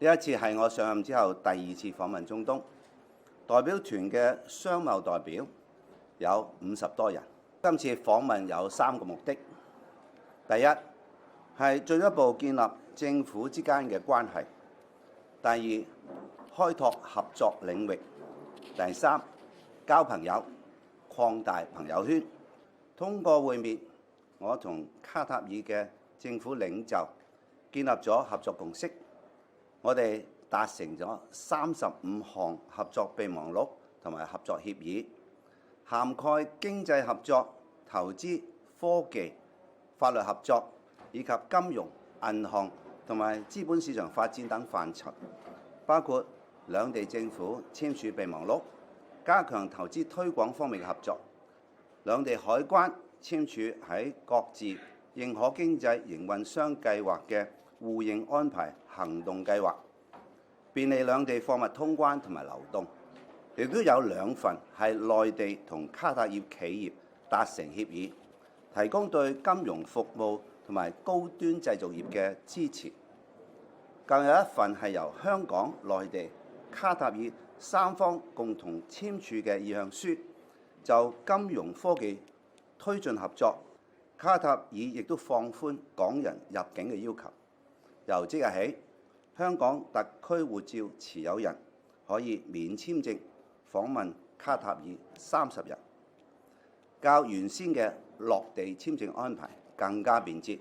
呢一次係我上任之後第2次訪問中東，代表團嘅商貿代表有50多人。今次訪問有3個目的：第一係進一步建立政府之間嘅關係；第二，開拓合作領域；第三，交朋友，擴大朋友圈。通過會面，我同卡塔爾嘅政府領袖建立咗合作共識。我哋達成咗35項合作備忘錄同埋合作協議，涵蓋經濟合作、投資、科技、法律合作以及金融、銀行同埋資本市場發展等範疇，包括兩地政府簽署備忘錄，加強投資推廣方面嘅合作；兩地海關簽署喺各自認可經濟營運商計劃嘅互認安排行動計劃，便利兩地貨物通關同埋流動。亦都有2份係內地同卡塔爾企業達成協議，提供對金融服務同埋高端製造業嘅支持。更有1份係由香港、內地、卡塔爾3方共同簽署嘅意向書，就金融科技推進合作。卡塔爾亦都放寬港人入境嘅要求，由即日起，香港特區護照持有人可以免簽證訪問卡塔爾30日，較原先嘅落地簽證安排更加便捷。